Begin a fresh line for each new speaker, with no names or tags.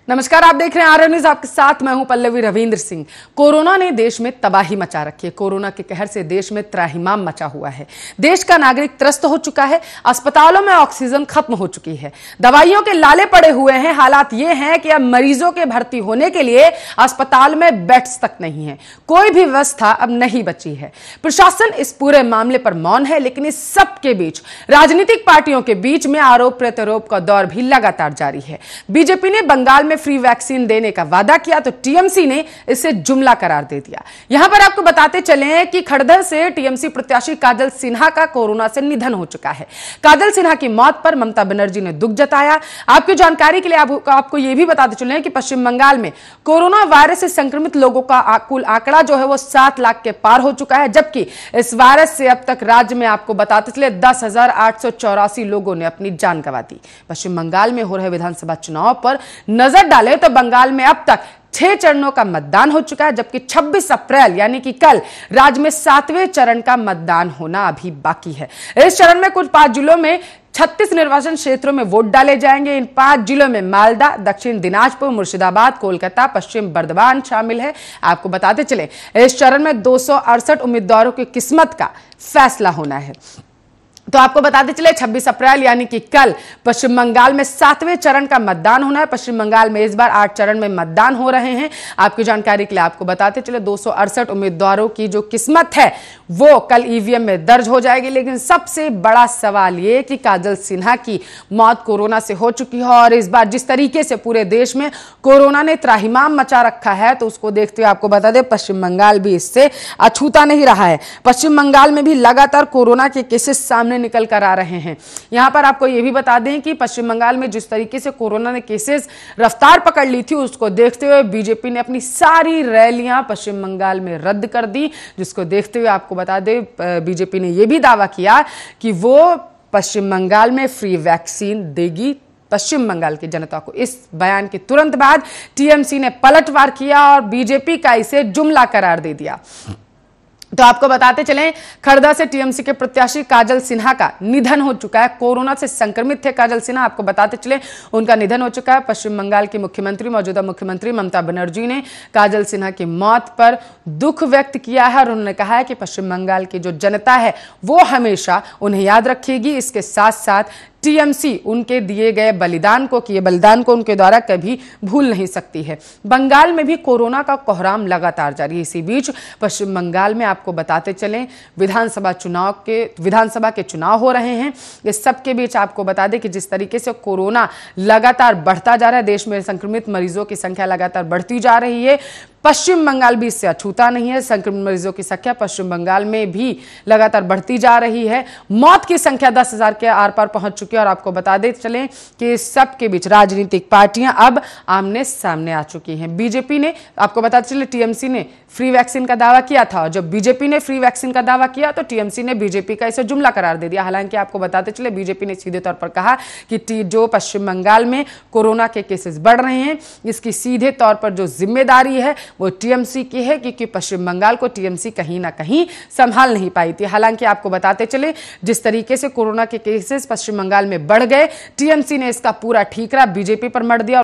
नमस्कार, आप देख रहे हैं आरएन न्यूज। आपके साथ मैं हूं पल्लवी रविंद्र सिंह। कोरोना ने देश में तबाही मचा रखी है। कोरोना के कहर से देश में त्राहिमाम मचा हुआ है। देश का नागरिक त्रस्त हो चुका है। अस्पतालों में ऑक्सीजन खत्म हो चुकी है। दवाइयों के लाले पड़े हुए हैं। हालात ये हैं कि अब मरीजों के भर्ती होने के लिए अस्पताल में बेड्स तक नहीं है। कोई भी व्यवस्था अब नहीं बची है। प्रशासन इस पूरे मामले पर मौन है, लेकिन इस सब के बीच राजनीतिक पार्टियों के बीच में आरोप प्रत्यारोप का दौर भी लगातार जारी है। बीजेपी ने बंगाल में फ्री वैक्सीन देने का वादा किया तो टीएमसी ने इसे जुमला करार दे दिया। यहां पर आपको बताते चले कि खड़दर से टीएमसी प्रत्याशी काजल सिन्हा का कोरोना से निधन हो चुका है। काजल सिन्हा की मौत पर ममता बनर्जी ने दुख जताया। आपकी जानकारी के लिए आपको यह भी बताते चले कि पश्चिम बंगाल में कोरोना वायरस से संक्रमित लोगों का कुल आंकड़ा जो है वो 7 लाख के पार हो चुका है, जबकि इस वायरस से अब तक राज्य में आपको बताते चले 10,884 लोगों ने अपनी जान गंवा दी। पश्चिम बंगाल में हो रहे विधानसभा चुनाव पर नजर डाले तो बंगाल में अब तक 6 चरणों का मतदान हो चुका है, जबकि 26 अप्रैल यानी कि कल राज्य में 7वें चरण का मतदान होना अभी बाकी है। इस चरण में कुल 5 जिलों में 36 निर्वाचन क्षेत्रो68 में वोट डाले जाएंगे। इन 5 जिलों में मालदा, दक्षिण दिनाजपुर, मुर्शिदाबाद, कोलकाता, पश्चिम बर्धमान शामिल है। आपको बताते चले इस चरण में 268 उम्मीदवारों की किस्मत का फैसला होना है। तो आपको बताते चले 26 अप्रैल यानी कि कल पश्चिम बंगाल में 7वें चरण का मतदान होना है। पश्चिम बंगाल में इस बार 8 चरण में मतदान हो रहे हैं। आपकी जानकारी के लिए आपको बताते चले 268 उम्मीदवारों की जो किस्मत है वो कल ईवीएम में दर्ज हो जाएगी। लेकिन सबसे बड़ा सवाल ये कि काजल सिन्हा की मौत कोरोना से हो चुकी है और इस बार जिस तरीके से पूरे देश में कोरोना ने त्राहिमाम मचा रखा है, तो उसको देखते हुए आपको बता दें पश्चिम बंगाल भी इससे अछूता नहीं रहा है। पश्चिम बंगाल में भी लगातार कोरोना के केसेस सामने निकल कर आ रहे हैं। यहां पर आपको यह भी बता दें कि पश्चिम बंगाल में जिस तरीके से कोरोना ने केसेस रफ्तार पकड़ ली थी, उसको देखते हुए बीजेपी ने अपनी सारी रैलियां पश्चिम बंगाल में रद्द कर दी, जिसको देखते हुए आपको बता दें बीजेपी ने यह भी दावा किया कि वो पश्चिम बंगाल में फ्री वैक्सीन देगी पश्चिम बंगाल की जनता को। इस बयान के तुरंत बाद टीएमसी ने पलटवार किया और बीजेपी का इसे जुमला करार दे दिया। तो आपको बताते चलें खड़दा से टीएमसी के प्रत्याशी काजल सिन्हा का निधन हो चुका है। कोरोना से संक्रमित थे काजल सिन्हा। आपको बताते चलें उनका निधन हो चुका है। पश्चिम बंगाल की मुख्यमंत्री, मौजूदा मुख्यमंत्री ममता बनर्जी ने काजल सिन्हा की मौत पर दुख व्यक्त किया है और उन्होंने कहा है कि पश्चिम बंगाल की जो जनता है वो हमेशा उन्हें याद रखेगी। इसके साथ साथ टीएमसी उनके दिए गए बलिदान को उनके द्वारा कभी भूल नहीं सकती है। बंगाल में भी कोरोना का कोहराम लगातार जारी है। इसी बीच पश्चिम बंगाल में आपको बताते चलें विधानसभा के चुनाव हो रहे हैं। इस सब के बीच आपको बता दें कि जिस तरीके से कोरोना लगातार बढ़ता जा रहा है, देश में संक्रमित मरीजों की संख्या लगातार बढ़ती जा रही है। पश्चिम बंगाल भी इससे अछूता नहीं है। संक्रमित मरीजों की संख्या पश्चिम बंगाल में भी लगातार बढ़ती जा रही है। मौत की संख्या 10,000 के आर पार पहुंच चुकी है और आपको बता दें चलें कि इस सब के बीच राजनीतिक पार्टियां अब आमने सामने आ चुकी हैं। बीजेपी ने, आपको बताते चले टीएमसी ने फ्री वैक्सीन का दावा किया था और जब बीजेपी ने फ्री वैक्सीन का दावा किया तो टीएमसी ने बीजेपी का इसे जुमला करार दे दिया। हालांकि आपको बताते चले बीजेपी ने सीधे तौर पर कहा कि जो पश्चिम बंगाल में कोरोना के केसेस बढ़ रहे हैं, इसकी सीधे तौर पर जो जिम्मेदारी है वो टीएमसी की है, क्योंकि पश्चिम बंगाल को टीएमसी कहीं ना कहीं संभाल नहीं पाई थी। हालांकि आपको बताते चले जिस तरीके से कोरोना के केसेस पश्चिम बंगाल में बढ़ गए, टीएमसी ने इसका पूरा ठीकरा बीजेपी पर मढ़ दिया।